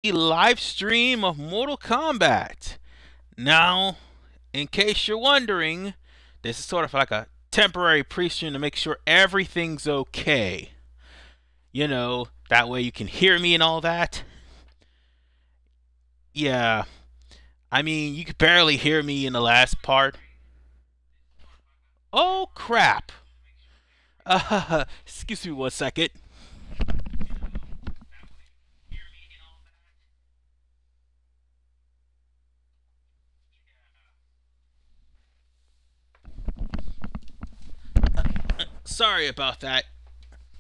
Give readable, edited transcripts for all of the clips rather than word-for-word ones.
Live stream of Mortal Kombat. Now, in case you're wondering, this is sort of like a temporary pre-stream to make sure everything's okay. You know, that way you can hear me and all that. Yeah, I mean, you could barely hear me in the last part. Oh, crap. Excuse me 1 second. Sorry about that.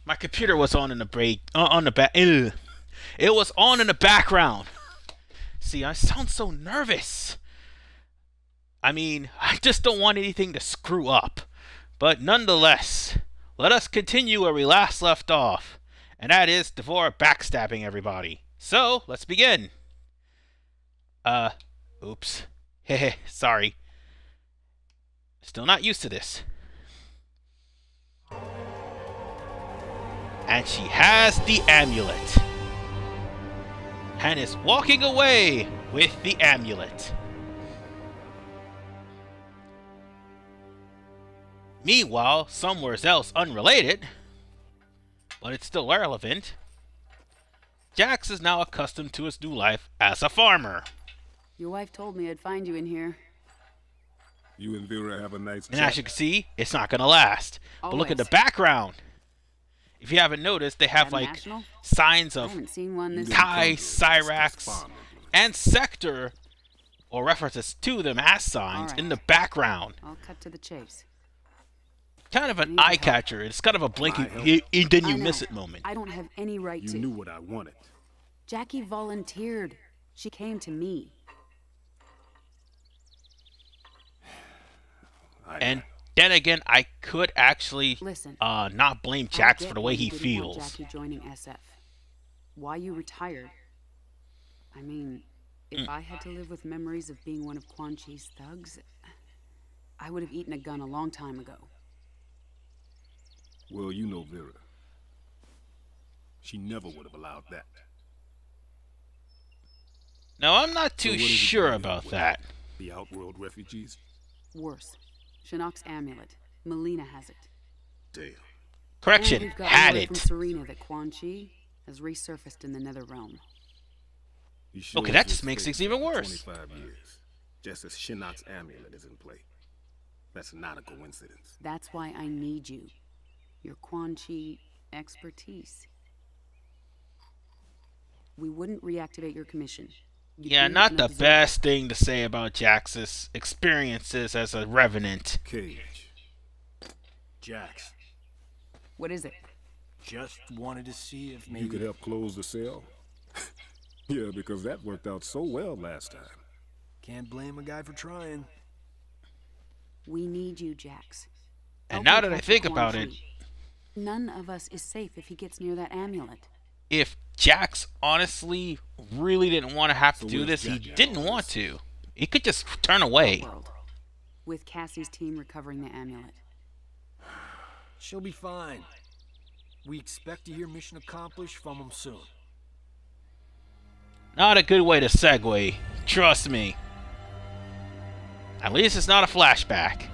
My computer was on in the break, on the back. It was on in the background. See, I sound so nervous. I mean, I just don't want anything to screw up. But nonetheless, let us continue where we last left off. And that is Devora backstabbing everybody. So, let's begin. Oops. Hehe, sorry. Still not used to this. And she has the amulet. And is walking away with the amulet. Meanwhile, somewhere else unrelated, but it's still relevant, Jax is now accustomed to his new life as a farmer. Your wife told me I'd find you in here. You and Vera have a nice chat. And as you can see, it's not going to last. But look at the background. If you haven't noticed, they have like signs of Kai, Cyrax, and Sector, or references to them as signs in the background. I'll cut to the chase. Kind of an eye catcher. It's kind of a blinking, then you miss it moment. I don't have any right to. You knew what I wanted. Jackie volunteered. She came to me. And then again, I could actually not blame Jax for the way he feels. Jackie joining SF. Why you retired? I mean, if I had to live with memories of being one of Quan Chi's thugs, I would have eaten a gun a long time ago. Well, you know Vera. She never would have allowed that. Now, I'm not too sure about that. The Outworld refugees? Worse. Shinnok's amulet. Melina has it. Damn. Correction, and had it. From Serena that Quan Chi has resurfaced in the Nether Realm. Okay, that just makes things even worse. 25 years. Just as Shinnok's amulet is in play. That's not a coincidence. That's why I need you. Your Quan Chi expertise. We wouldn't reactivate your commission. Yeah, not the best thing to say about Jax's experiences as a revenant. Cage. Jax. What is it? Just wanted to see if maybe You could help close the sale? Yeah, because that worked out so well last time. Can't blame a guy for trying. We need you, Jax. And now that I think about it, none of us is safe if he gets near that amulet. If Jax honestly really didn't want to have to do this, he didn't want to. He could just turn away. With Cassie's team recovering the amulet. She'll be fine. We expect to hear mission accomplished from him soon. Not a good way to segue. Trust me. At least it's not a flashback.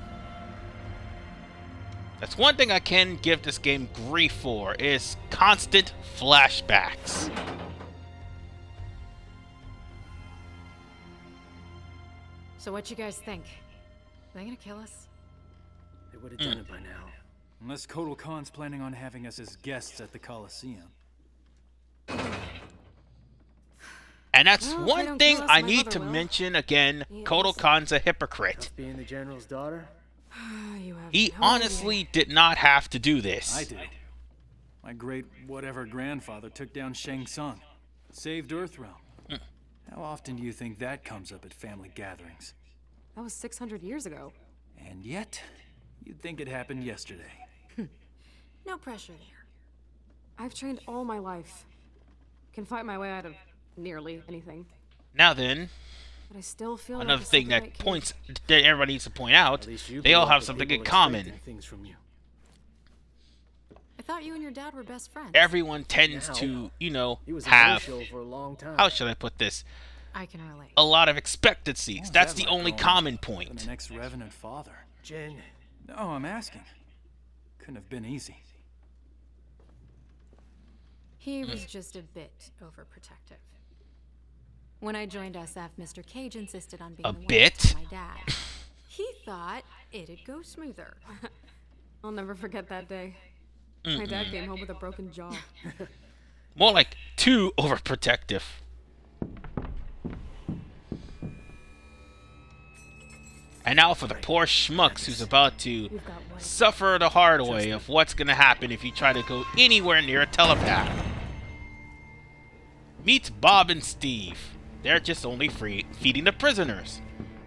That's one thing I can give this game grief for, is constant flashbacks. So what you guys think? Are they gonna kill us? They would have done it by now. Unless Kotal Khan's planning on having us as guests at the Coliseum. And that's one thing I need to mention again. Kotal Khan's a hypocrite. Being the general's daughter? He honestly did not have to do this. I did. My great whatever grandfather took down Shang Tsung. Saved Earthrealm. How often do you think that comes up at family gatherings? That was 600 years ago. And yet, you'd think it happened yesterday. No pressure there. I've trained all my life. Can fight my way out of nearly anything. Now then, but I still feel another like thing that everybody needs to point out, they all have something in common. thought you and your dad were best friends. everyone tends Now, to, you know, He was a have, no-show for a long time. how should I put this, I can relate. a lot of expectancies. What's That's that the like only going common on? point. An ex-revenant father. Jen, No, I'm asking. Couldn't have been easy. He was just a bit overprotective. When I joined SF, Mr. Cage insisted on being A the one bit? to tell my dad. He thought it'd go smoother. I'll never forget that day. My dad came home with a broken jaw. More like too overprotective. And now for the poor schmucks who's about to We've got one. suffer the hard way of what's gonna happen if you try to go anywhere near a telepath. Meet Bob and Steve. They're just only feeding the prisoners.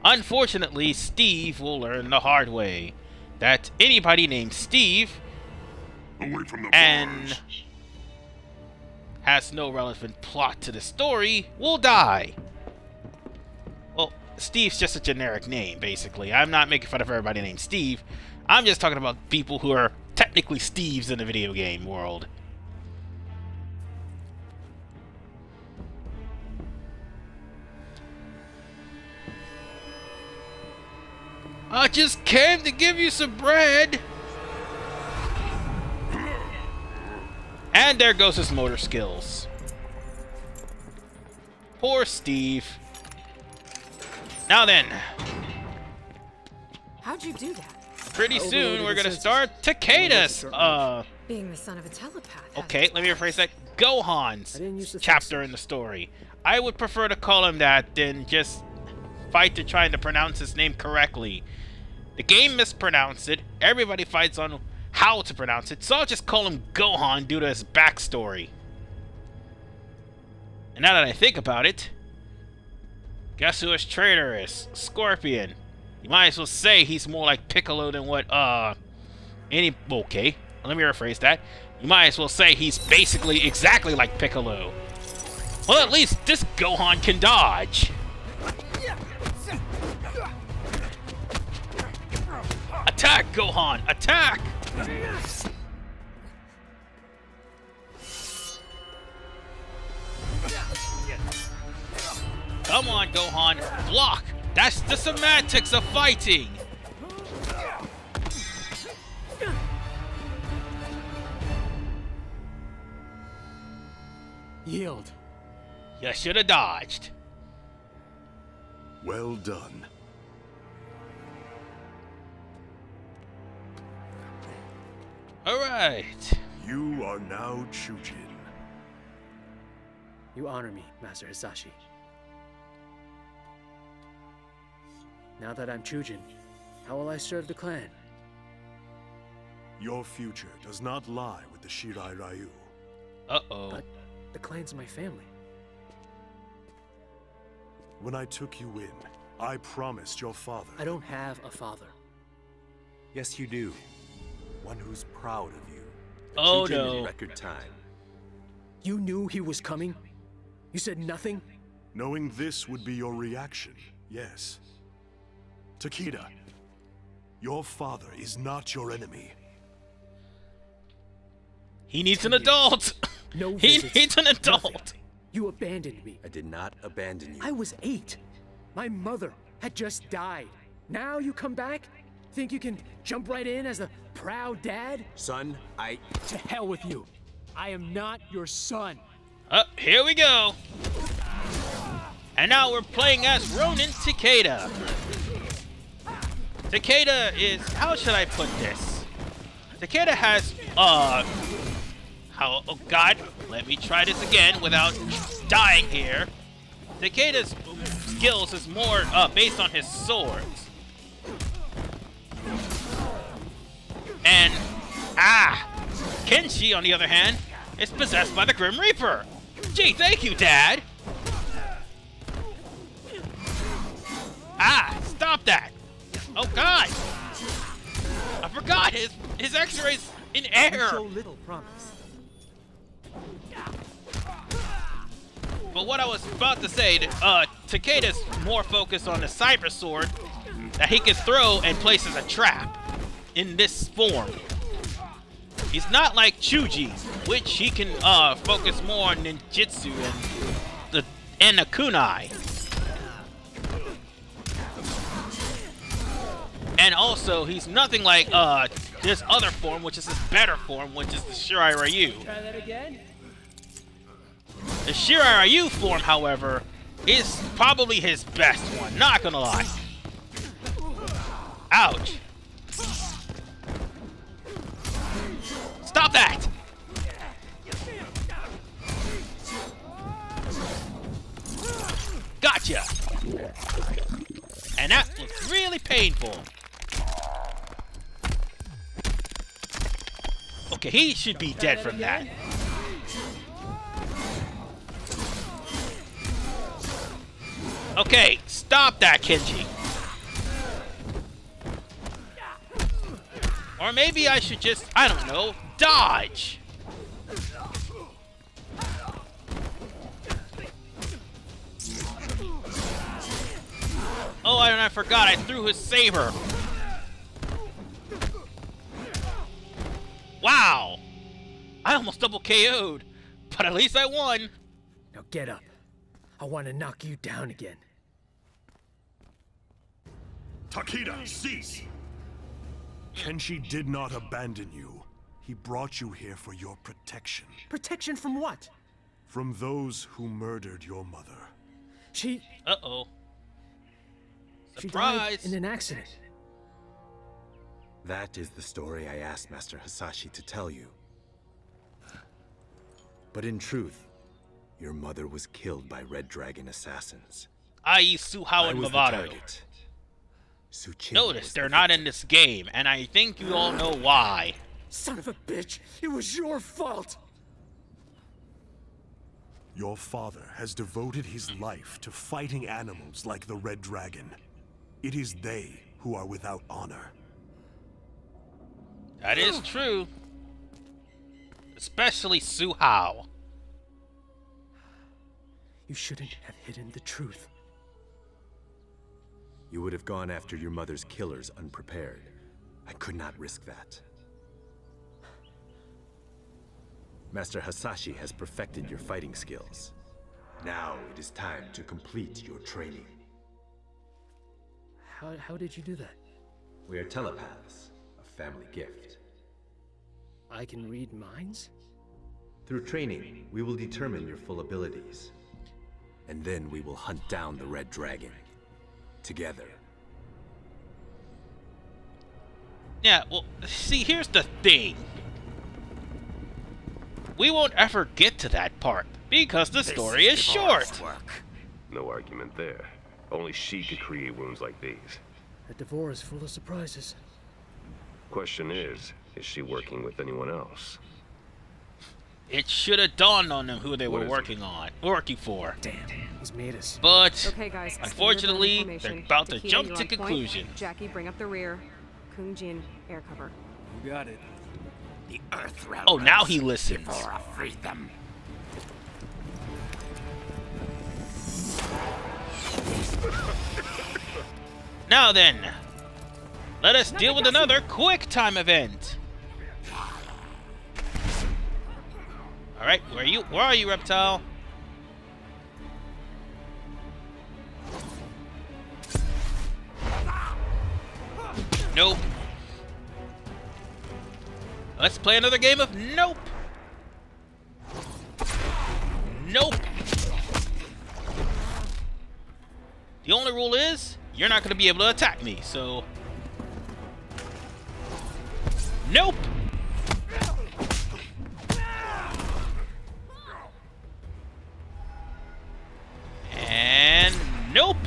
Unfortunately, Steve will learn the hard way that anybody named Steve Away from the and bars. has no relevant plot to the story will die. Well, Steve's just a generic name, basically. I'm not making fun of everybody named Steve. I'm just talking about people who are technically Steves in the video game world. I just came to give you some bread. And there goes his motor skills. Poor Steve. Now then, How'd you do that? pretty soon overloaded we're his gonna senses. start Takeda's, Being the son of a telepath. has okay, let me rephrase that. Gohan's I didn't use to think chapter so. in the story. I would prefer to call him that than just fight to trying to pronounce his name correctly. The game mispronounced it. Everybody fights on how to pronounce it, so I'll just call him Gohan due to his backstory. And now that I think about it, guess who his traitor is? Scorpion. You might as well say he's more like Piccolo than what, okay, let me rephrase that. You might as well say he's basically exactly like Piccolo. Well, at least this Gohan can dodge. Attack, Gohan! Attack! Come on, Gohan. Block! That's the semantics of fighting! yield. You should have dodged. Well done. Alright. You are now Chujin. You honor me, Master Hisashi. Now that I'm Chujin, how will I serve the clan? Your future does not lie with the Shirai Ryu. Uh-oh. But the clan's my family. When I took you in, I promised your father. I don't have a father. Yes, you do. One who's proud of you. Oh Chujin in no. record time. You knew he was coming? You said nothing? Knowing this would be your reaction, yes. Takeda, your father is not your enemy. He needs an adult! No He visits, needs an nothing. adult! You abandoned me. I did not abandon you. I was 8. My mother had just died. Now you come back? Think you can jump right in as a proud dad? Son, To hell with you. I am not your son. Here we go! And now we're playing as Ronin Takeda. Takeda is... how should I put this? Takeda has, oh god, let me try this again without dying here. Takeda's skills is more, based on his swords. And, Kenshi, on the other hand, is possessed by the Grim Reaper. Gee, thank you, Dad! Stop that! Oh god! I forgot his X-rays in air! So little promise. But what I was about to say, Takeda's more focused on the cyber sword that he can throw and place as a trap in this form. He's not like Chuji, which he can focus more on ninjutsu and the kunai. And also, he's nothing like this other form, which is his better form, which is the Shirai Ryu. Try that again. The Shirai Ryu form, however, is probably his best one. Not gonna lie. Ouch. Stop that! Gotcha! And that looks really painful. Okay, he should be dead from that. Okay, stop that, Kenji. Or maybe I should just, I don't know, dodge. Oh, and I forgot, I threw his saber. Wow! I almost double KO'd, but at least I won. Now get up. I want to knock you down again. Takeda, cease! Kenshi did not abandon you. He brought you here for your protection. Protection from what? From those who murdered your mother. She Uh-oh. died Surprise! in an accident. That is the story I asked Master Hasashi to tell you. But in truth, your mother was killed by Red Dragon assassins. I.e. Suhao and was the Movado. target. Tsuchima Notice was they're the not in victim. this game, and I think you all know why. Son of a bitch! It was your fault! Your father has devoted his life to fighting animals like the Red Dragon. It is they who are without honor. That is true. Especially Suhao. You shouldn't have hidden the truth. You would have gone after your mother's killers unprepared. I could not risk that. Master Hasashi has perfected your fighting skills. Now it is time to complete your training. How did you do that? We are telepaths, a family gift. I can read minds? Through training, we will determine your full abilities. And then we will hunt down the Red Dragon. Together. Yeah, well, see, here's the thing. We won't ever get to that part, because the story is short. No argument there. Only she could create wounds like these. That Devore is full of surprises. Question is she working with anyone else? It should have dawned on them who they What were is working for. Damn, he's made us. But, Okay, guys. unfortunately, standard they're formation. about to Takeda, jump you're to on point. conclusion. Jackie, bring up the rear. Kung Jin, air cover. You got it. The Earth realm. Oh, now he listens. Before I free them. Now then, let us deal with another quick time event. Alright, where are you, reptile? Nope. Let's play another game of nope. Nope. The only rule is, you're not going to be able to attack me, so... Nope! And... Nope!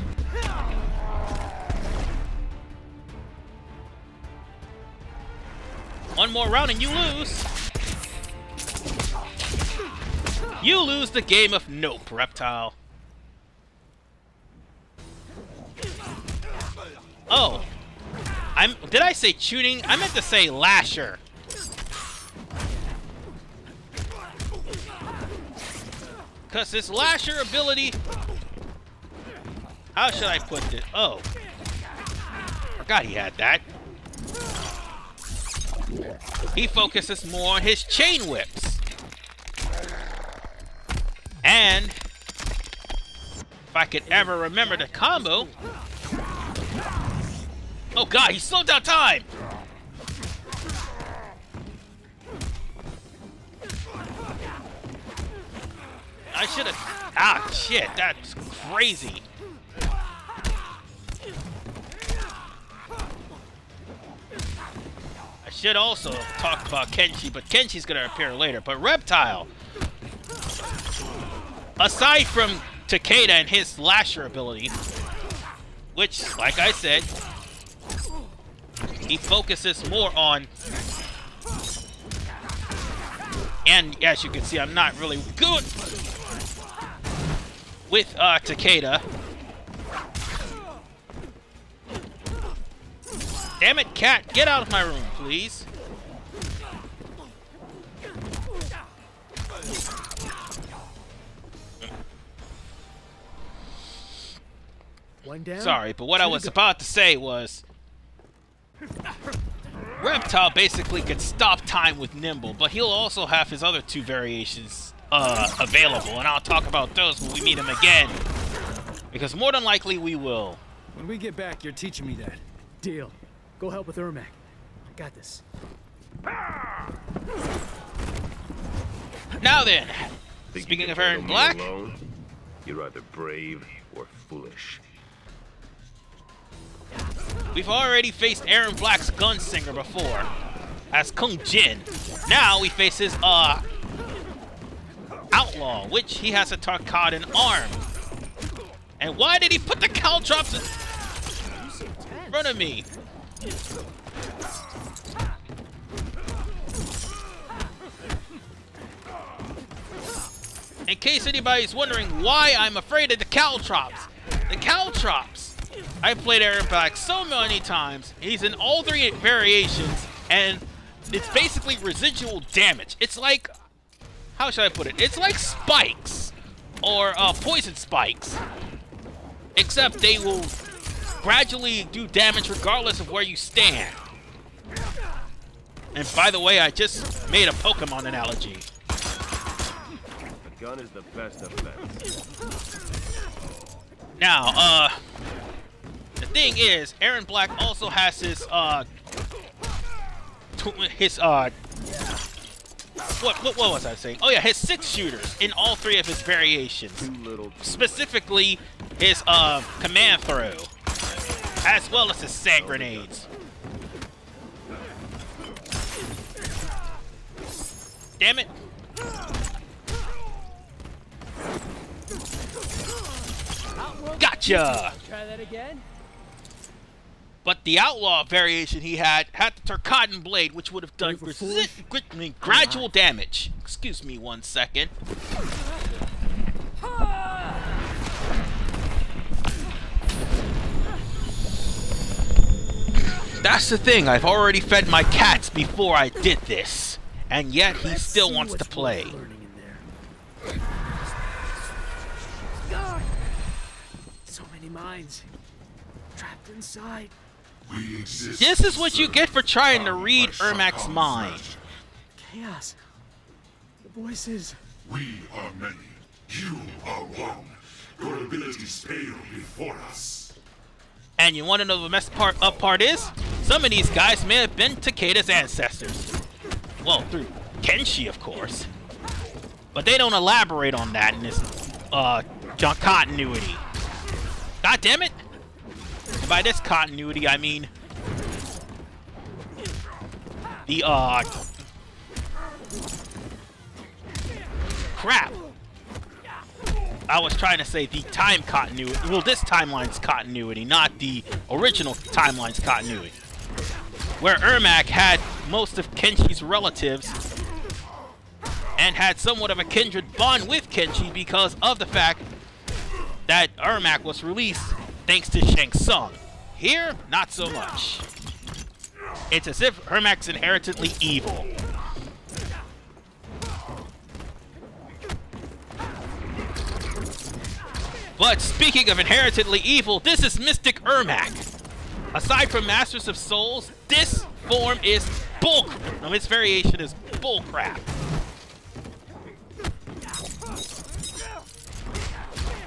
One more round and you lose! You lose the game of nope, reptile. Oh. Did I say tuning? I meant to say lasher. Cause this lasher ability... How should I put this? Oh. Forgot he had that. he focuses more on his chain whips. And if I could ever remember the combo. Oh god, he slowed down time! I should have. Ah, shit, that's crazy. I should also talk about Kenshi, but Kenshi's gonna appear later. But Reptile, aside from Takeda and his slasher ability, which, like I said, he focuses more on. And as you can see, I'm not really good with Takeda. Damn it, cat! Get out of my room, please. One down. Sorry, but what I was about to say was Reptile basically could stop time with Nimble, but he'll also have his other two variations available, and I'll talk about those when we meet him again. Because more than likely we will. When we get back, you're teaching me that. Deal. Go help with Ermac. I got this. Now then, Think speaking you of can Aaron handle Black, me alone? You're either brave or foolish. we've already faced Aaron Black's Gunslinger before, as Kung Jin. Now we face his Outlaw, which he has a Tarkatan arm. And why did he put the caltrops in front of me? In case anybody's wondering why I'm afraid of the caltrops. The caltrops! I've played Aaron Black so many times. He's in all three variations, and it's basically residual damage. It's like, how should I put it? It's like spikes, or poison spikes. Except they will gradually do damage regardless of where you stand. And by the way, I just made a Pokemon analogy. A gun is the best defense. Now, the thing is, Aaron Black also has his what was I saying? Oh yeah, his 6 shooters in all 3 of his variations. Specifically, his command throw, as well as his sand grenades. Damn it! Gotcha! Try that again. But the Outlaw variation he had the Tarkatan Blade, which would have done gradual damage. Excuse me 1 second. That's the thing, I've already fed my cats before I did this. And yet he still wants to play. So many minds trapped inside. This is what you get for trying to read Ermac's mind. Chaos. The voices. We are many. You are one. Your abilities pale before us. And you want to know the messed part is? Some of these guys may have been Takeda's ancestors. Well, through Kenshi, of course. But they don't elaborate on that in this continuity. God damn it! And by this continuity, I mean the crap. I was trying to say the time continuity. Well, this timeline's continuity, not the original timeline's continuity. Where Ermac had most of Kenshi's relatives and had somewhat of a kindred bond with Kenshi because of the fact that Ermac was released thanks to Shang Tsung. Here, not so much. It's as if Ermac's inherently evil. But speaking of inherently evil, this is Mystic Ermac. Aside from Masters of Souls, this form is bull. No, its variation is bull crap.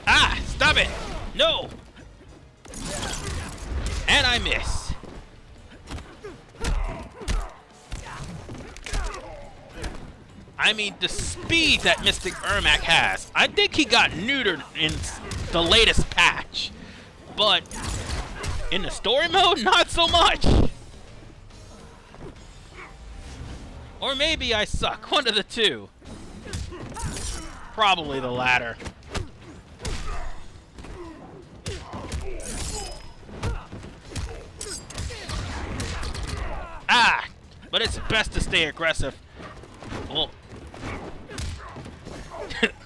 Ah! Stop it! No! And I miss. I mean, the speed that Mystic Ermac has. I think he got neutered in the latest patch. But in the story mode, not so much. Or maybe I suck. One of the two. Probably the latter. Ah! But it's best to stay aggressive. Well,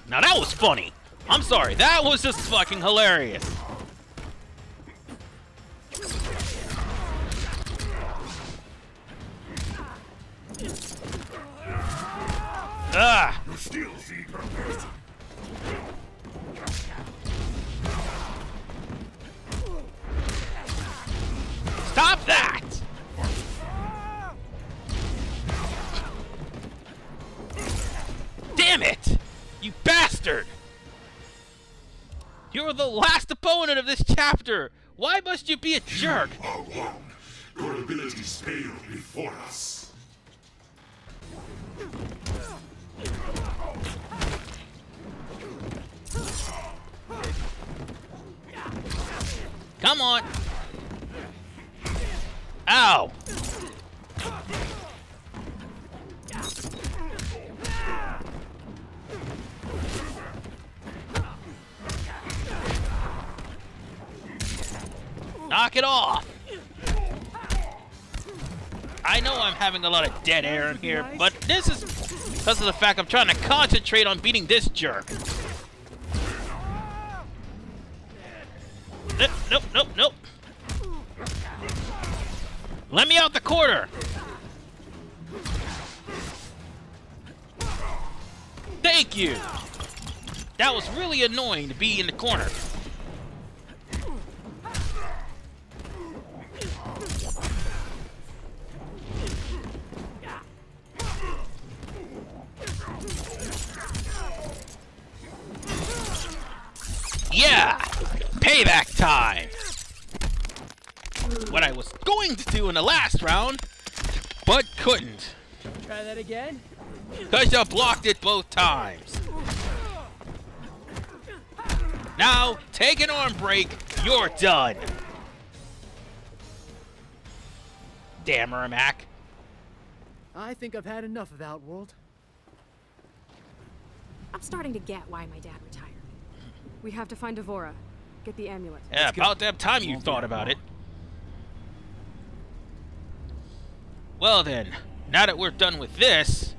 now that was funny. I'm sorry. That was just fucking hilarious. Ah! Stop that! Damn it! You bastard! You're the last opponent of this chapter! Why must you be a jerk? You are one. Your abilities pale before us. Come on! Ow! Knock it off! I know I'm having a lot of dead air in here, but this is because of the fact I'm trying to concentrate on beating this jerk. Nope, nope, nope, nope. Let me out the corner! Thank you! That was really annoying to be in the corner. Yeah! Payback time! What I was going to do in the last round, but couldn't. Try that again? Because you blocked it both times. Now, take an arm break, you're done. Damn, Ermac. I think I've had enough of Outworld. I'm starting to get why my dad retired. We have to find Devora. Get the amulet. Yeah, about that time you thought about it. Well then, now that we're done with this,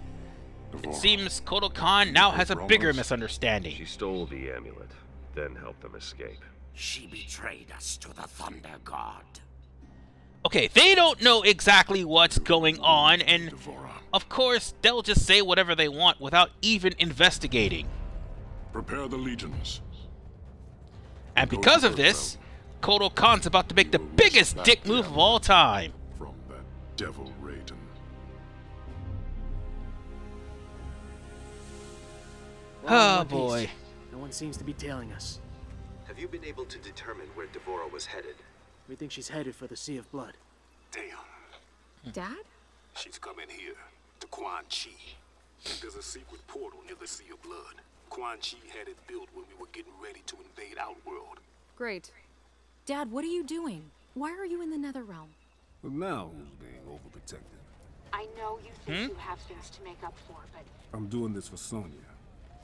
it seems Kotal now has a bigger misunderstanding. She stole the amulet, then helped them escape. She betrayed us to the Thunder God. Okay, they don't know exactly what's going on, and of course, they'll just say whatever they want without even investigating. Prepare the legions. And because of this, Kotal Khan's about to make the biggest dick move of all time. From that devil Raiden. Oh boy. No one seems to be tailing us. Have you been able to determine where Devora was headed? We think she's headed for the Sea of Blood. Damn. Dad? She's coming here, to Quan Chi. And there's a secret portal near the Sea of Blood. Quan Chi had it built when we were getting ready to invade Outworld. Great. Dad, what are you doing? Why are you in the Netherrealm? Well, now who's being overprotective? I know you think you have things to make up for, but I'm doing this for Sonya.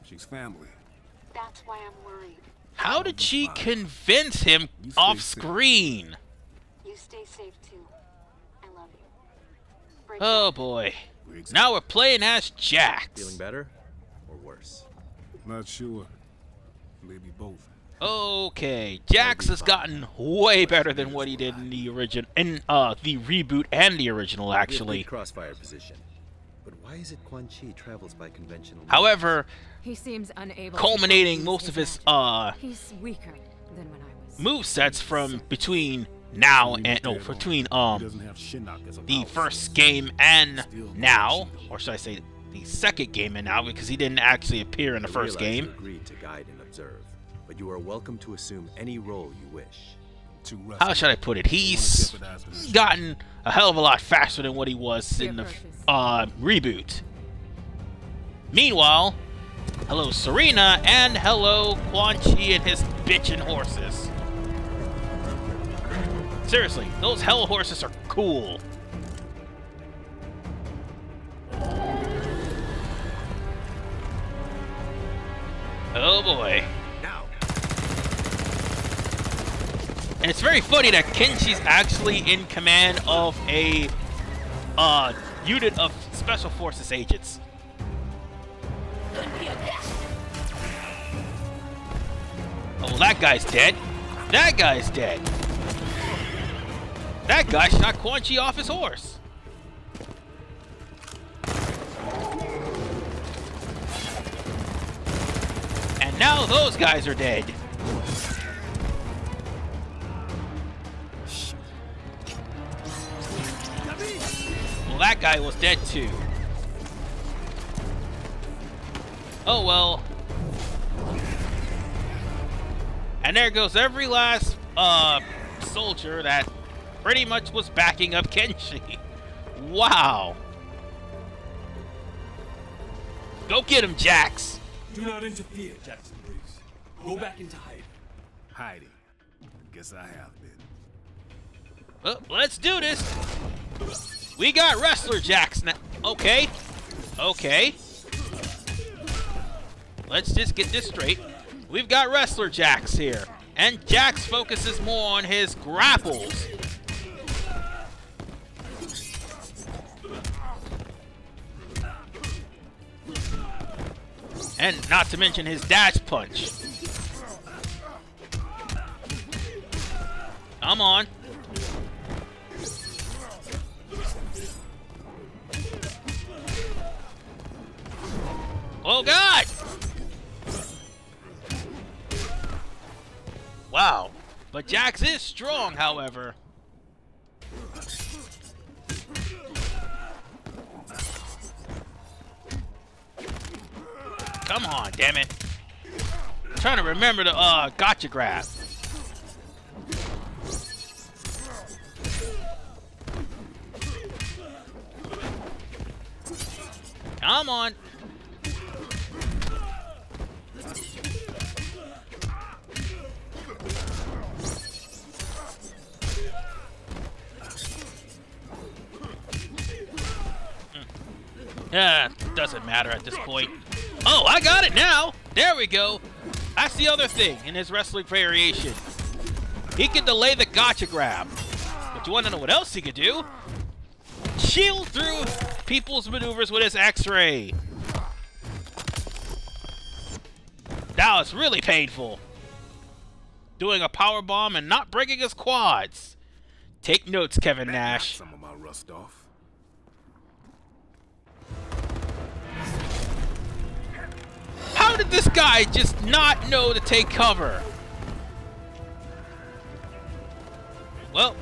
She's family. that's why I'm worried. How did she convince him off screen? You stay safe too. I love you. Break Oh boy. Now we're playing as Jax. Feeling better or worse? Not sure. Maybe both. Okay, Jax has gotten way better than what he did in the original, the reboot and the original, actually. Crossfire position. But why is it Quan Chi travels by conventional means? However, he seems unable culminating most of his he's weaker than when I was. movesets from between now and no, between the first game and now, or should I say the second game and now, because he didn't actually appear in the first game. You agreed to guide and observe, but you are welcome to assume any role you wish. How should I put it? He's gotten a hell of a lot faster than what he was in the reboot. Meanwhile, hello Serena, and hello Quan Chi and his bitchin' horses. Seriously, those hell horses are cool. Oh boy. And it's very funny that Kenshi's actually in command of a unit of Special Forces agents. Oh, that guy's dead. That guy's dead. That guy shot Quan Chi off his horse. And now those guys are dead. Well, that guy was dead too. Oh well. And there goes every last soldier that pretty much was backing up Kenshi. Wow. Go get him, Jax. Do not interfere, Jackson Briggs. Go back into hiding. Hiding. Guess I have been. Well, let's do this. We got Wrestler Jax now. Okay. Okay. Let's just get this straight. We've got Wrestler Jax here. And Jax focuses more on his grapples. And not to mention his dash punch. Come on. Oh God! Wow. But Jax is strong, however. Come on, damn it. I'm trying to remember the gotcha grab. Come on. Yeah, doesn't matter at this point. Oh, I got it now. There we go. That's the other thing in his wrestling variation. He can delay the gotcha grab. But you want to know what else he could do? Shield through people's maneuvers with his X-ray. That was really painful. Doing a power bomb and not breaking his quads. Take notes, Kevin Nash. Some of my rust off. How did this guy just not know to take cover? Well,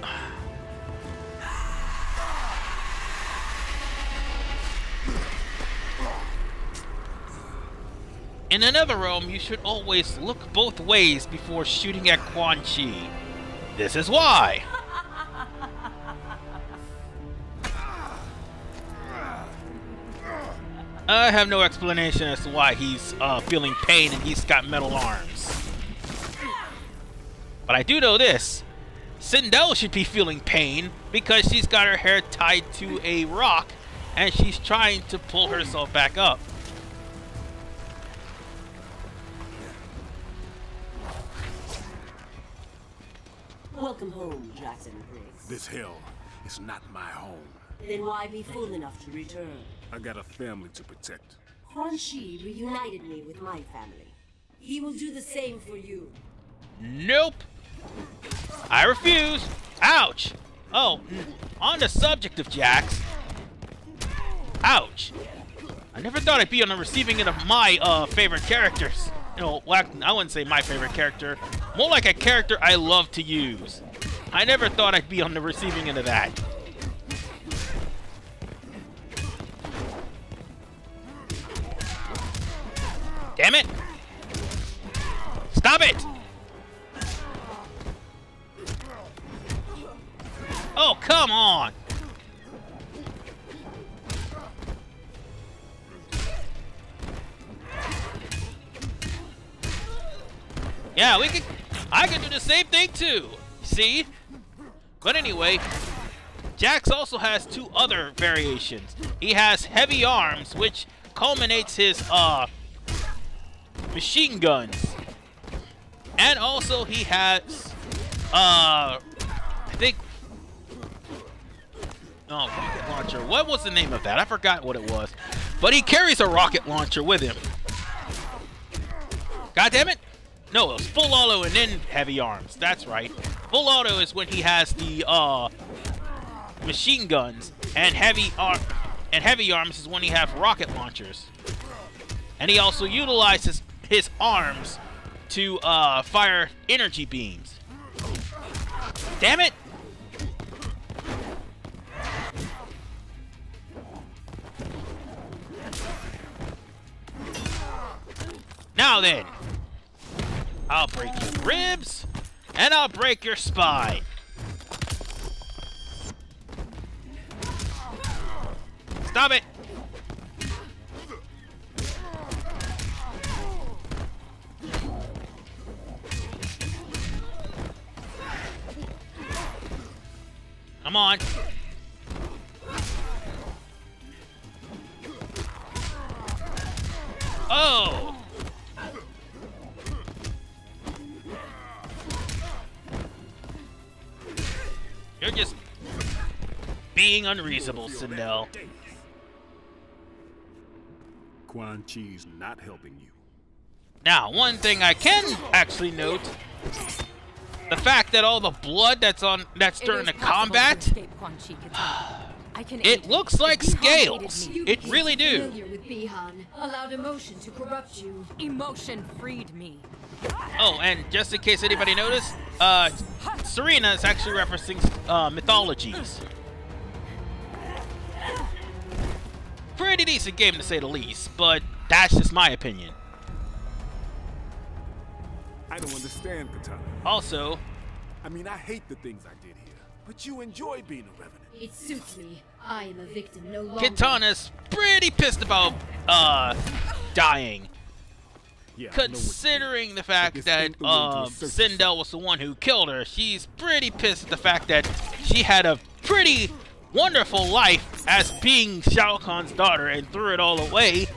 in another realm, you should always look both ways before shooting at Quan Chi. This is why. I have no explanation as to why he's feeling pain and he's got metal arms. But I do know this. Sindel should be feeling pain because she's got her hair tied to a rock and she's trying to pull herself back up. Welcome home, Jackson Briggs. This hell is not my home. Then why be fool enough to return? I got a family to protect. Quan Chi reunited me with my family. He will do the same for you. Nope. I refuse. Ouch. Oh, on the subject of Jax. Ouch. I never thought I'd be on the receiving end of my favorite characters. You know, well, I wouldn't say my favorite character. More like a character I love to use. I never thought I'd be on the receiving end of that. Damn it! Stop it! Oh, come on! Yeah, I can do the same thing too. See? But anyway, Jax also has two other variations. He has heavy arms, which culminates his machine guns. And also he has I think rocket launcher. What was the name of that? I forgot what it was. But he carries a rocket launcher with him. God damn it! No, it was full auto and then heavy arms. That's right. Full auto is when he has the machine guns, and heavy arms is when he has rocket launchers. And he also utilizes his arms to fire energy beams. Damn it! Now then, I'll break your ribs, and I'll break your spine. Stop it! Come on. Oh! You're just being unreasonable, Sindel. Quan Chi's not helping you. Now, one thing I can actually note, the fact that all the blood that's during the combat, it looks like scales. It really do. With Bihan, allowed emotion to corrupt you. Emotion freed me. Oh, and just in case anybody noticed, Serena is actually referencing mythologies. Pretty decent game to say the least, but that's just my opinion. I don't understand, Katana. Also, I mean, I hate the things I did here, but you enjoy being a revenant. It suits me. I am a victim no longer. Katana's pretty pissed about dying. Yeah, considering the fact that Sindel was the one who killed her, she's pretty pissed at the fact that she had a pretty wonderful life as being Shao Kahn's daughter and threw it all away.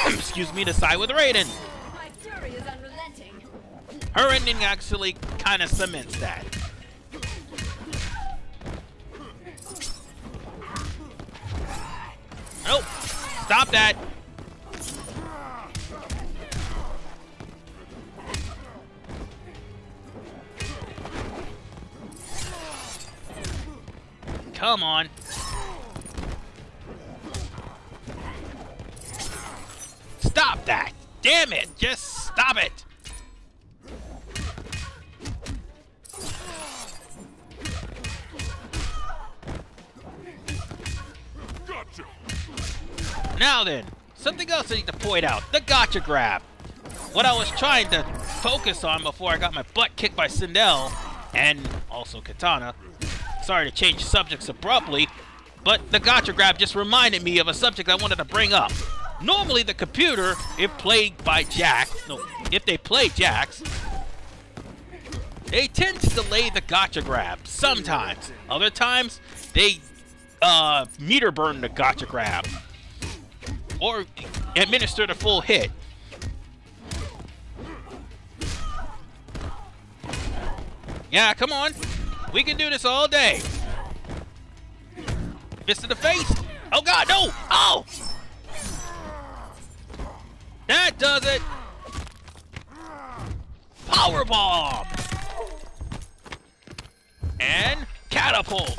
Excuse me, to side with Raiden. My fury is unrelenting. Her ending actually kind of cements that. Nope. Stop that. Come on. Stop that. Damn it. Just stop it. Gotcha. Now then, something else I need to point out. The gotcha grab. What I was trying to focus on before I got my butt kicked by Sindel and also Katana. Sorry to change subjects abruptly, but the gotcha grab just reminded me of a subject I wanted to bring up. Normally the computer, if played by Jax, if they play Jax, they tend to delay the gotcha grab sometimes. Other times, they meter burn the gotcha grab or administer the full hit. Yeah, come on. We can do this all day. Fist to the face. Oh God, no! Oh! That does it. Power bomb. And catapult.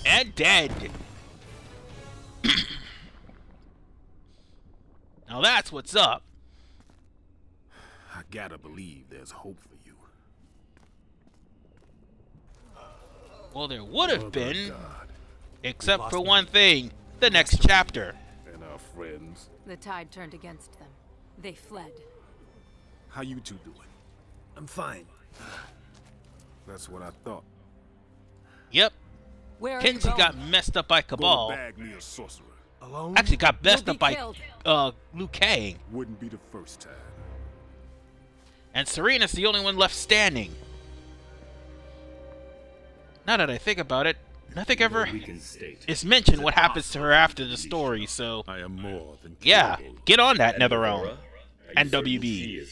And dead. Now that's what's up. I gotta believe there's hope for you. Well, there would have been, except for one thing, the next chapter. And our friends. The tide turned against them. They fled. How you two doing? I'm fine. That's what I thought. Yep. Where are you Kenji going? got messed up by Cabal. Bag me a sorcerer. Alone? Actually got messed You'll up be by killed. Liu Kang. Wouldn't be the first time. And Serena's the only one left standing. Now that I think about it, nothing ever is mentioned what happens to her after the story, so... I am more than capable. Yeah, get on that, NetherRealm. And WB.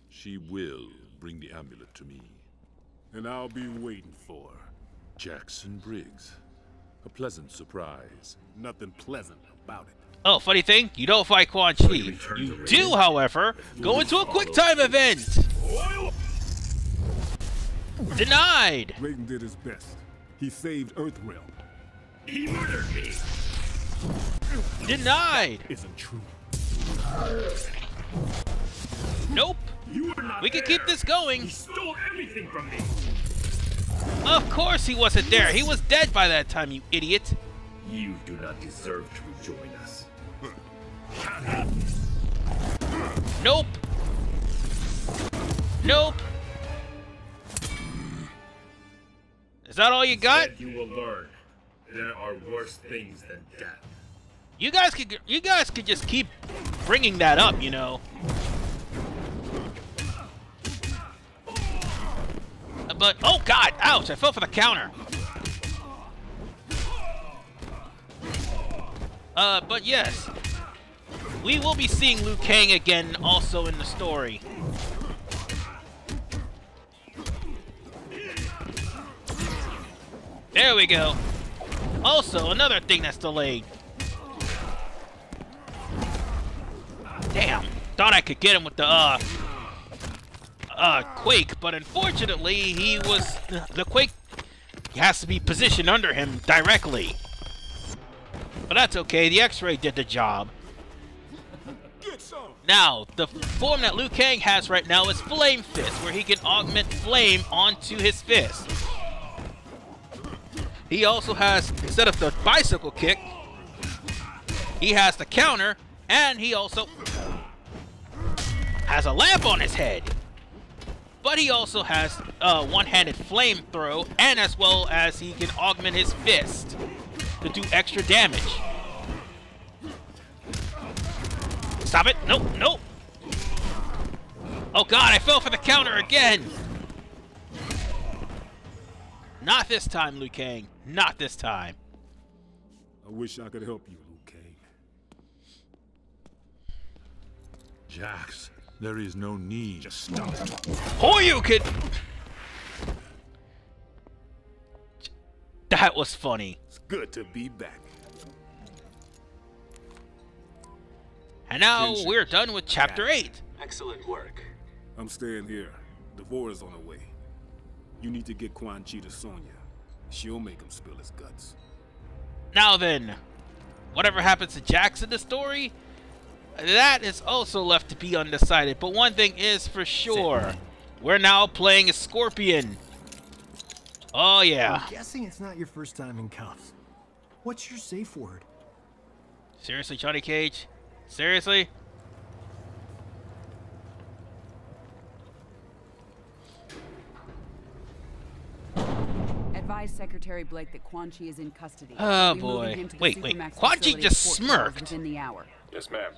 She will bring the amulet to me. And I'll be waiting for her. Jackson Briggs. A pleasant surprise. Nothing pleasant about it. Oh, funny thing, you don't fight Quan Chi. You do, however, go into a quick time event. Denied. Raiden did his best. He saved Earthrealm. He murdered me. Denied. Isn't true. Nope. We can keep this going. He stole everything from me. Of course he wasn't there. He was dead by that time, you idiot. You do not deserve to rejoin us. Nope. Nope. Is that all you got? Instead, you will learn there are worse things than death. You guys could just keep bringing that up, you know. But oh god, ouch! I fell for the counter. But yes, we will be seeing Liu Kang again, also in the story. There we go. Also, another thing that's delayed. Damn, thought I could get him with the Quake, but unfortunately the Quake has to be positioned under him directly. But that's okay, the X-Ray did the job. Now, the form that Liu Kang has right now is Flame Fist, where he can augment flame onto his fist. He also has, instead of the bicycle kick, he has the counter, and he also has a lamp on his head. But he also has one-handed flame throw, and as well as he can augment his fist to do extra damage. Stop it! Nope, nope! Oh god, I fell for the counter again! Not this time, Liu Kang. Not this time. I wish I could help you, Liu Kang. Jax, there is no need. Just stop it. Horyuken! That was funny. It's good to be back. And now we're done with Chapter 8. Excellent work. I'm staying here. Devora's on her way. You need to get Quan Chi to Sonya. She'll make him spill his guts. Now then, whatever happens to Jax in the story, that is also left to be undecided. But one thing is for sure, we're now playing a Scorpion. Oh yeah. I'm guessing it's not your first time in cuffs. What's your safe word? Seriously, Johnny Cage? Seriously? Advise Secretary Blake that Quan Chi is in custody. Oh We'll be moving boy. him to the Wait. Supermax Quan Chi facility just at Fort Charles smirked. within the hour. Yes, ma'am.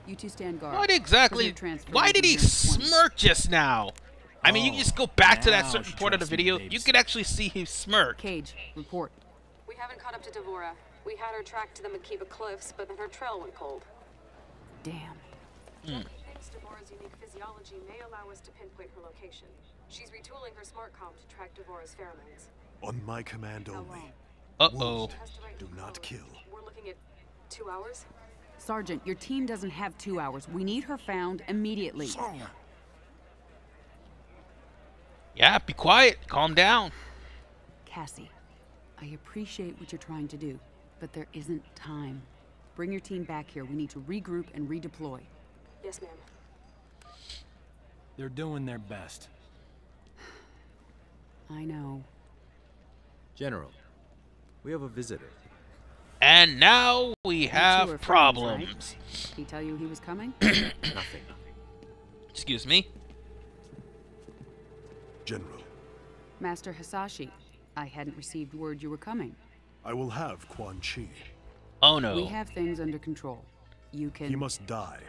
You two stand guard. What exactly? Why did he smirk just now? I mean, you can just go back to that certain part of the video. You can actually see him smirk. Cage, report. We haven't caught up to Devora. We had her tracked to the Makiba Cliffs, but then her trail went cold. Damn. Thanks to Devora's unique physiology may allow us to pinpoint her location. She's retooling her smart comm to track Devora's pheromones. On my command only. Uh-oh. Do not kill. We're looking at 2 hours? Sergeant, your team doesn't have 2 hours. We need her found immediately. Yeah, be quiet. Calm down. Cassie, I appreciate what you're trying to do, but there isn't time. Bring your team back here. We need to regroup and redeploy. Yes, ma'am. They're doing their best. I know. General, we have a visitor. And now we have Friends, problems. right? He tell you he was coming? Nothing. Excuse me? General, Master Hisashi, I hadn't received word you were coming. I will have Quan Chi. Oh no. We have things under control. You can... He must die.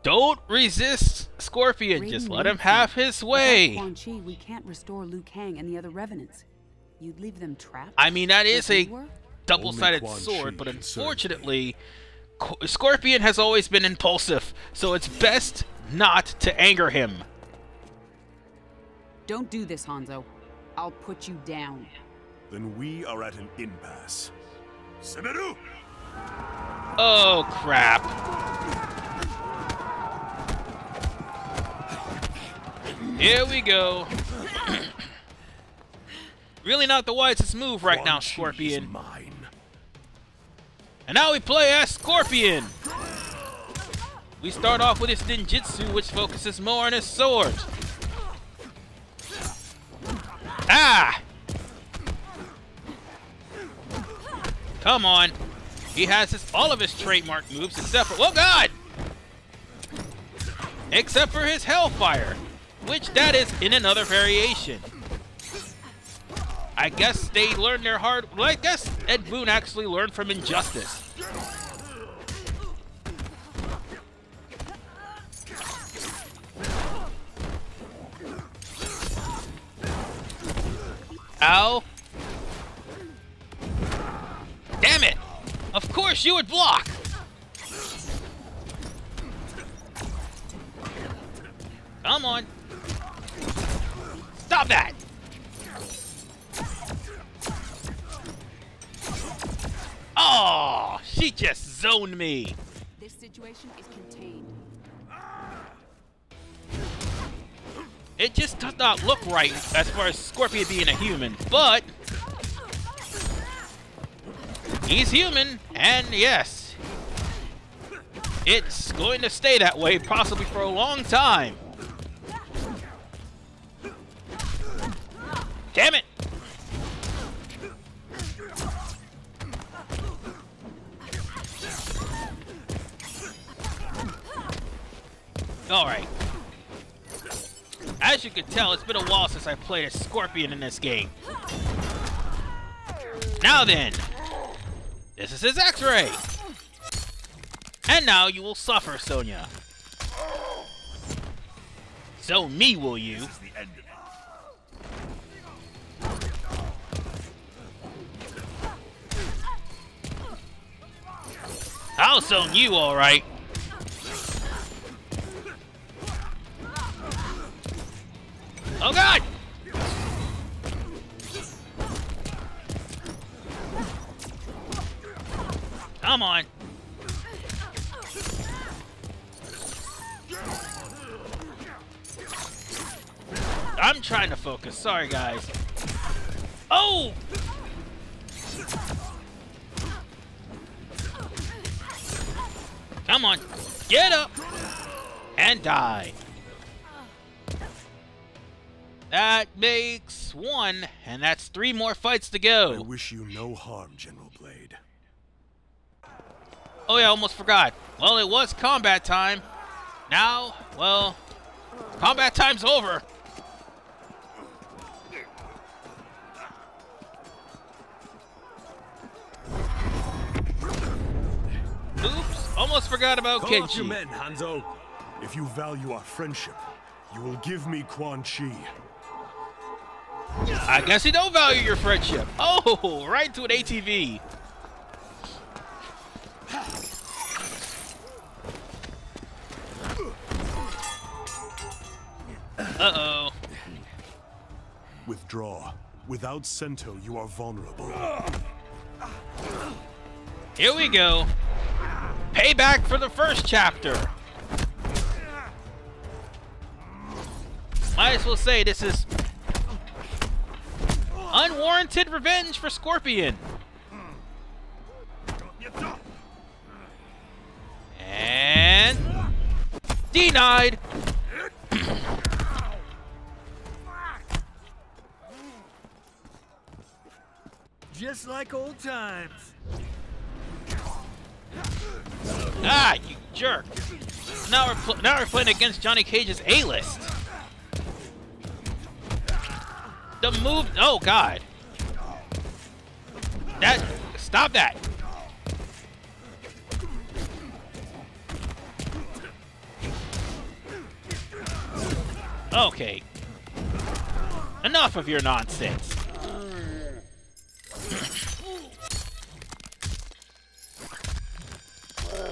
Don't resist, Scorpion. Raiden Just let needs him have you. his Without way. Quan Chi, we can't restore Liu Kang and the other revenants. You'd leave them trapped? I mean, that is like a we were? double-sided Only Quan sword, Chi but can serve unfortunately, Scorpion has always been impulsive, so it's best not to anger him. Don't do this, Hanzo. I'll put you down. Then we are at an impasse. Semeru! Oh, crap. Here we go. Really not the wisest move right now, Scorpion. And now we play as Scorpion. We start off with his ninjutsu, which focuses more on his sword. Ah! Come on. He has all of his trademark moves except for... Oh, God! Except for his Hellfire, which that is in another variation. I guess they learned their hard... Well, I guess Ed Boon actually learned from Injustice. Ow. Damn it! Of course you would block! Come on. Stop that! Oh, she just zoned me. This situation is contained. It just does not look right as far as Scorpion being a human, but he's human, and yes, it's going to stay that way possibly for a long time. Damn it! Alright. As you can tell, it's been a while since I played a Scorpion in this game. Now then, this is his X-Ray. And now you will suffer, Sonya. So me will you. I'll zone you, alright. Oh, God! Come on. I'm trying to focus. Sorry, guys. Oh! Come on. Get up! And die. That makes 1, and that's 3 more fights to go. I wish you no harm, General Blade. Oh yeah, almost forgot. Well, it was combat time. Now, well, combat time's over. Oops, almost forgot about Call off your Kenshi. men, Hanzo. If you value our friendship, you will give me Quan Chi. I guess you don't value your friendship. Oh, right to an ATV. Uh-oh. Withdraw. Without Sento, you are vulnerable. Here we go. Payback for the first chapter. Might as well say this is unwarranted revenge for Scorpion. And denied. Just like old times. Ah, you jerk. Now we're playing against Johnny Cage's A-list. The move, oh god. Stop that. Okay. Enough of your nonsense.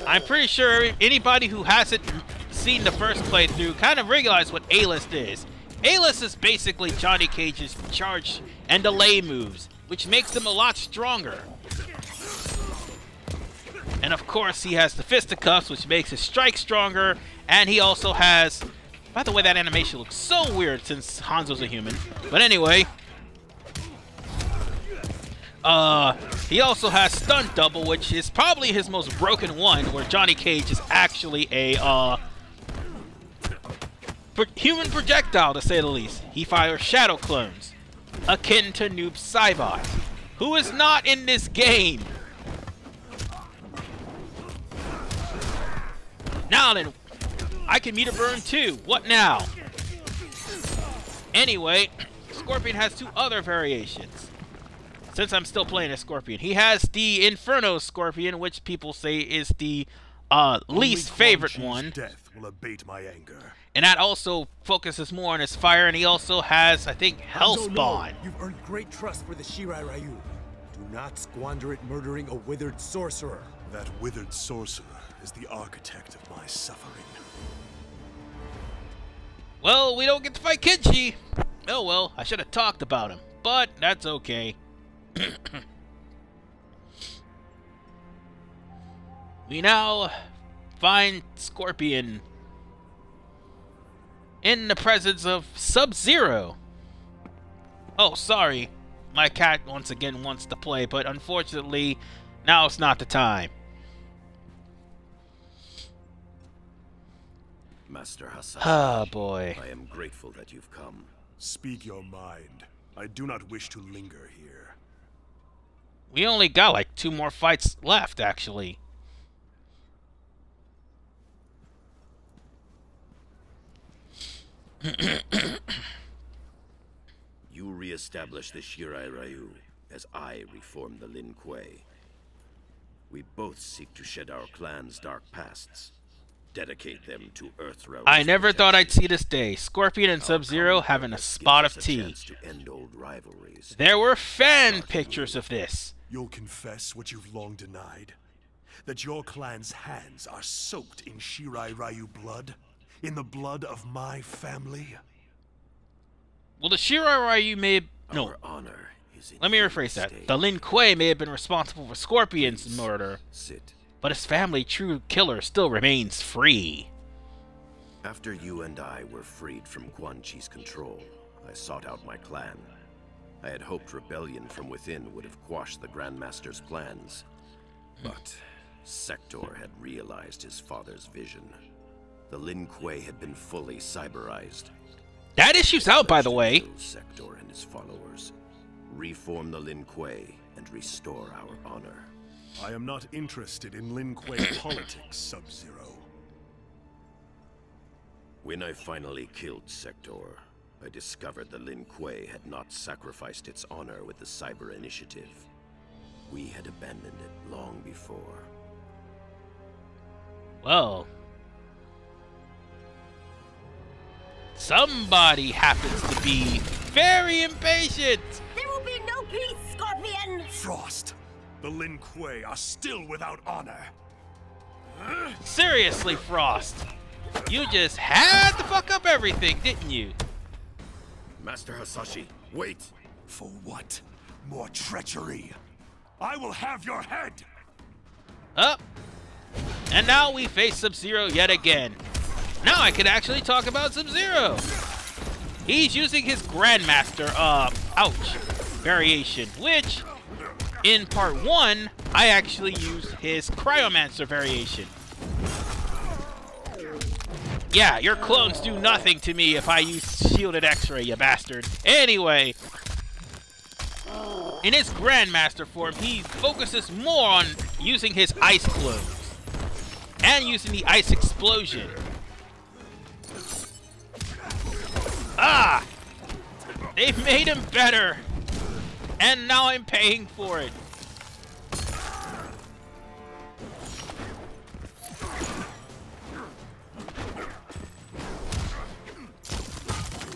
I'm pretty sure anybody who hasn't seen the first playthrough kind of realizes what A-list is. A-list is basically Johnny Cage's charge and delay moves, which makes him a lot stronger. And of course, he has the fisticuffs, which makes his strike stronger, and he also has... By the way, that animation looks so weird since Hanzo's a human. But anyway... he also has Stunt Double, which is probably his most broken one, where Johnny Cage is actually a, human projectile, to say the least. He fires shadow clones, akin to Noob Saibot, who is not in this game. Now then, I can meter burn too. What now? Anyway, Scorpion has two other variations. Since I'm still playing as Scorpion, he has the Inferno Scorpion, which people say is the least favorite one. Death will abate my anger. And that also focuses more on his fire, and he also has, I think, Hellspawn. You've earned great trust for the Shirai Ryu. Do not squander it murdering a withered sorcerer. That withered sorcerer is the architect of my suffering. Well, we don't get to fight Kenshi. Oh well, I should have talked about him, but that's okay. We now find Scorpion in the presence of Sub-Zero. Oh, sorry. My cat once again wants to play, but unfortunately, now it's not the time. Master Hasashi. Ah, boy. I am grateful that you've come. Speak your mind. I do not wish to linger here. We only got like 2 more fights left, actually. You re-establish the Shirai Ryu, as I reform the Lin Kuei. We both seek to shed our clan's dark pasts, dedicate them to Earthrealm. I never thought I'd see this day. Scorpion and Sub-Zero having a spot of tea. There were fan pictures of this. You'll confess what you've long denied? That your clan's hands are soaked in Shirai Ryu blood? In the blood of my family? Well, the Shirai Ryu may have... No. Let me rephrase that. The Lin Kuei may have been responsible for Scorpion's murder. But his family true killer still remains free. After you and I were freed from Quan Chi's control, I sought out my clan. I had hoped rebellion from within would have quashed the Grandmaster's plans. But Sector had realized his father's vision. The Lin Kuei had been fully cyberized. That issue's out, by the way. Sector and his followers. Reform the Lin Kuei and restore our honor. I am not interested in Lin Kuei politics, Sub-Zero. When I finally killed Sector, I discovered the Lin Kuei had not sacrificed its honor with the Cyber Initiative. We had abandoned it long before. Well... somebody happens to be very impatient! There will be no peace, Scorpion! Frost! The Lin Kuei are still without honor. Seriously, Frost. You just had to fuck up everything, didn't you? Master Hasashi, wait. For what? More treachery? I will have your head! Up. And now we face Sub-Zero yet again. Now I can actually talk about Sub-Zero. He's using his Grandmaster, variation, which... in part 1, I actually used his Cryomancer variation. Yeah, your clones do nothing to me if I use Shielded X-Ray, you bastard. Anyway, in his Grandmaster form, he focuses more on using his ice clones and using the ice explosion. Ah! They made him better, and now I'm paying for it.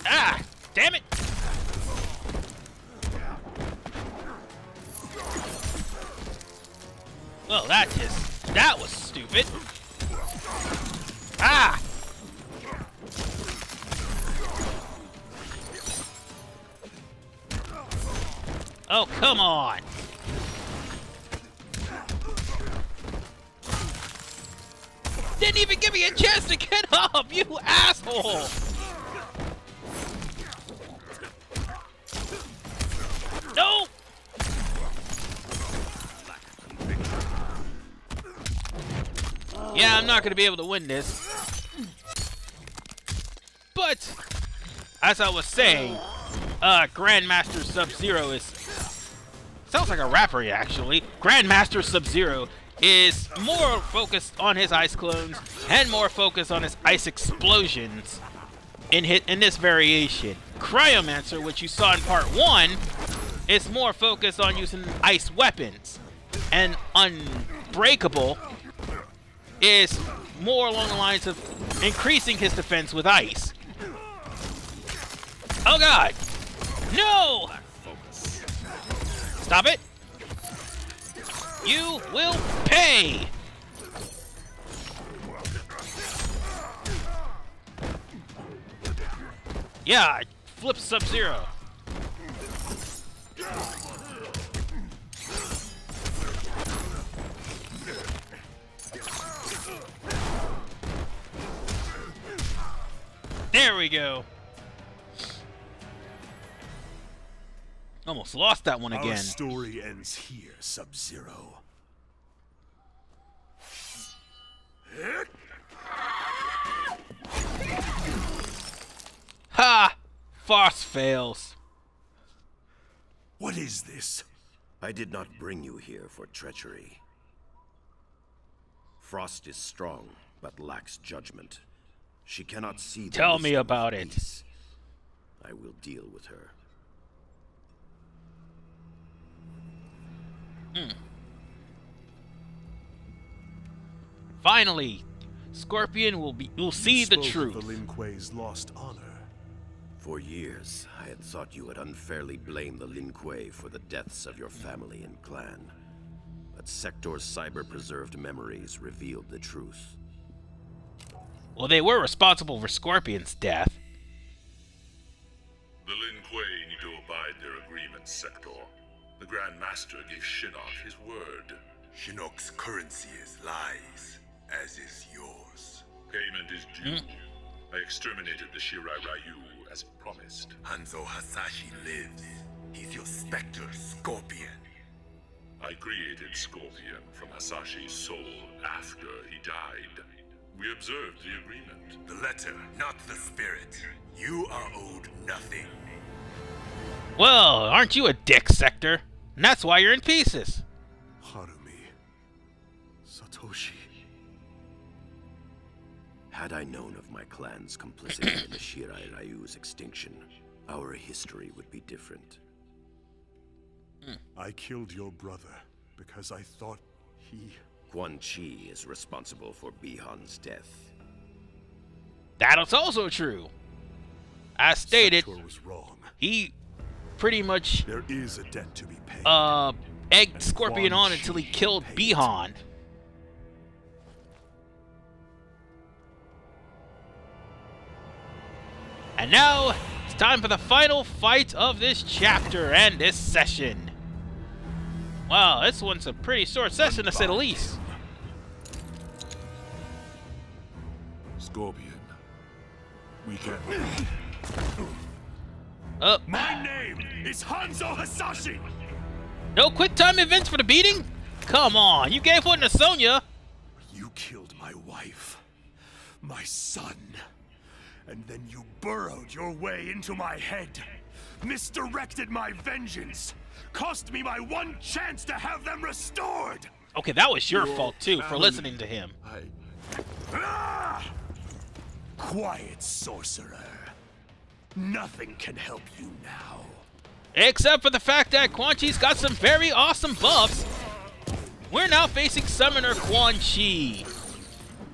Ah! Damn it! Well, that was stupid. Ah! Oh, come on! Didn't even give me a chance to get up, you asshole! No! Yeah, I'm not gonna be able to win this. But, as I was saying, Grandmaster Sub-Zero is... sounds like a rapper, actually. Grandmaster Sub-Zero is more focused on his ice clones and more focused on his ice explosions in this variation. Cryomancer, which you saw in part 1, is more focused on using ice weapons. And Unbreakable is more along the lines of increasing his defense with ice. Oh god! No! Stop it! You will pay! Yeah, flip Sub-Zero. There we go. Almost lost that one again. Our story ends here, Sub-Zero. Ha! Farce fails. What is this? I did not bring you here for treachery. Frost is strong, but lacks judgment. She cannot see the Tell me wisdom about of it. peace. I will deal with her. Finally, Scorpion will see the truth. The Lin Kuei's lost honor. For years, I had thought you had unfairly blamed the Lin Kuei for the deaths of your family and clan. But Sector's cyber-preserved memories revealed the truth. Well, they were responsible for Scorpion's death. The Lin Kuei need to abide their agreements, Sector. The Grand Master gave Shinnok his word. Shinnok's currency is lies, as is yours. Payment is due. I exterminated the Shirai Ryu as promised. Hanzo Hasashi lives. He's your Spectre Scorpion. I created Scorpion from Hasashi's soul after he died. We observed the agreement. The letter, not the spirit. You are owed nothing. Well, aren't you a dick, Sector? And that's why you're in pieces. Harumi. Satoshi. Had I known of my clan's complicity in the Shirai Ryu's extinction, our history would be different. I killed your brother because I thought he... Quan Chi is responsible for Bihan's death. That is also true. As stated, Sector was wrong. he pretty much there is a debt to be paid. Egged Scorpion on until he killed Bihan. And now it's time for the final fight of this chapter and this session. Wow, this one's a pretty short session to say the least. Scorpion. We can... My name is Hanzo Hasashi! No quick time events for the beating? Come on, you gave one to Sonya. You killed my wife, my son, and then you burrowed your way into my head. misdirected my vengeance, cost me my one chance to have them restored. Okay, that was your fault too for listening to him. Quiet, sorcerer. Nothing can help you now. Except for the fact that Quan Chi's got some very awesome buffs. We're now facing Summoner Quan Chi.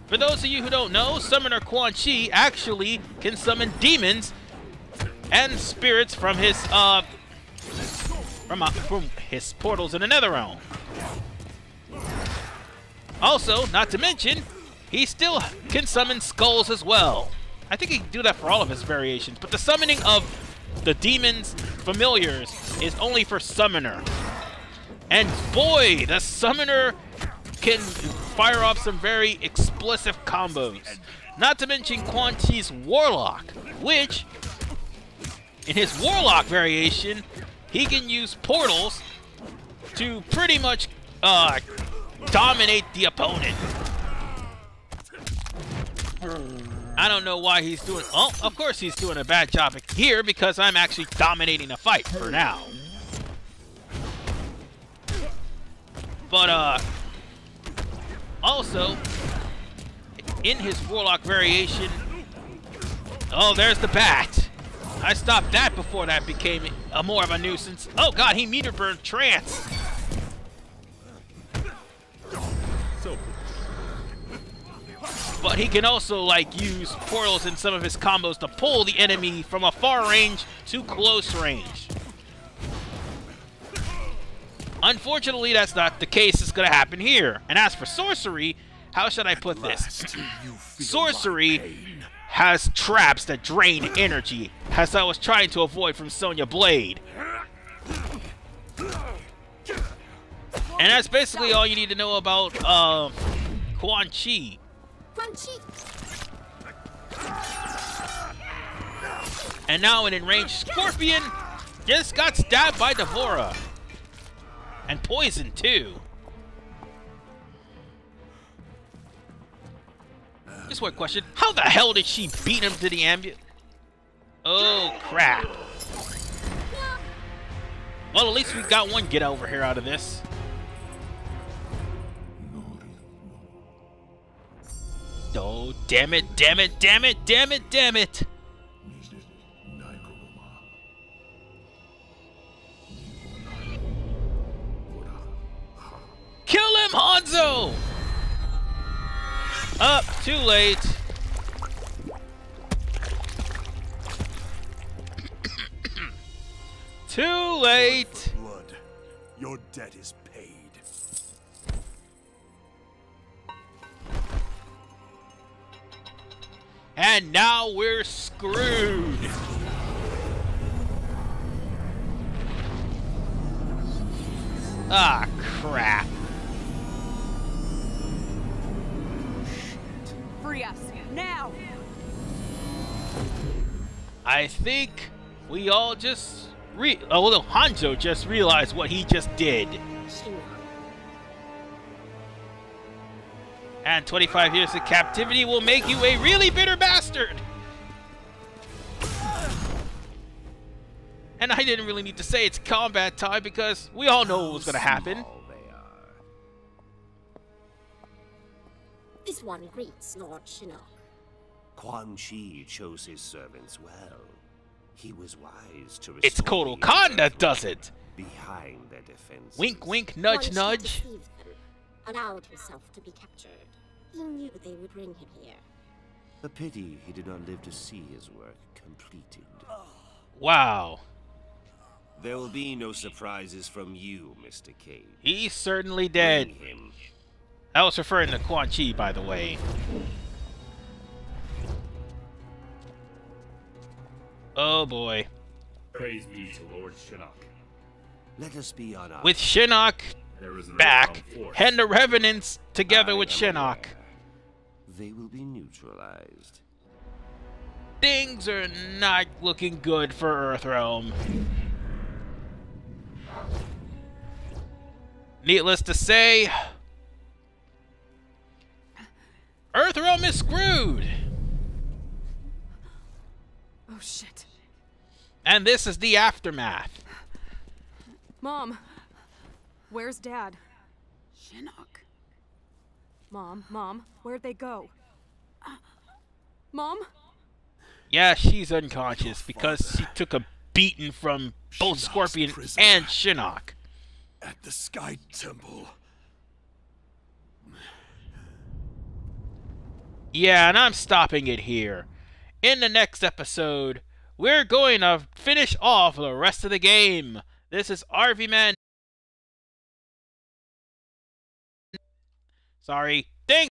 For those of you who don't know, Summoner Quan Chi actually can summon demons and spirits from his from his portals in the Netherrealm. Also, not to mention, he still can summon skulls as well. I think he can do that for all of his variations, but the summoning of the demons familiars is only for Summoner. And boy, the Summoner can fire off some very explosive combos. Not to mention Quan Chi's Warlock, which, in his Warlock variation, he can use portals to pretty much dominate the opponent. I don't know why he's doing... Oh, of course he's doing a bad job here because I'm actually dominating the fight for now. But, also, in his Warlock variation... Oh, there's the bat. I stopped that before that became more of a nuisance. Oh god, he meter burned Trance. But he can also, like, use portals in some of his combos to pull the enemy from a far range to close range. Unfortunately, that's not the case that's going to happen here. And as for sorcery, how should I put this? Sorcery has traps that drain energy, as I was trying to avoid from Sonya Blade. And that's basically all you need to know about Quan Chi. And now an enraged Scorpion just got stabbed by Devora. And poisoned too. Just one question. How the hell did she beat him to the ambulance? Oh crap. Well, at least we got one get over here out of this. Oh, damn it, damn it, damn it, damn it, damn it. Kill him, Hanzo! Up, too late. Too late. Blood. Your debt is paid. And now we're screwed. Ah, crap. Free us, now! I think we all just well, Hanzo just realized what he just did. And 25 years of captivity will make you a really bitter bastard! And I didn't really need to say it's combat time because we all know what was going to happen. This one greets Lord Shinnok. Quan Chi chose his servants well. He was wise to restore It's Kotal Khan that does it! behind their defense. Wink, wink, nudge, nudge. Allowed himself to be captured. He knew they would bring him here. A pity he did not live to see his work completed. Wow. There will be no surprises from you, Mr. Cage. He certainly did. Bring him. I was referring to Quan Chi, by the way. Oh boy. Praise be to Lord Shinnok. Let us be on our... With Shinnok There is an back, Earthbound force. and the Revenants together with am Shinnok. aware. They will be neutralized. Things are not looking good for Earthrealm. Needless to say, Earthrealm is screwed. Oh shit. And this is the aftermath. Mom, where's Dad? Shinnok. Mom, where'd they go? Mom? Yeah, she's unconscious because she took a beating from both Scorpion and Shinnok. At the Sky Temple. Yeah, and I'm stopping it here. In the next episode, we're going to finish off the rest of the game. This is RV Man. Sorry. Thanks.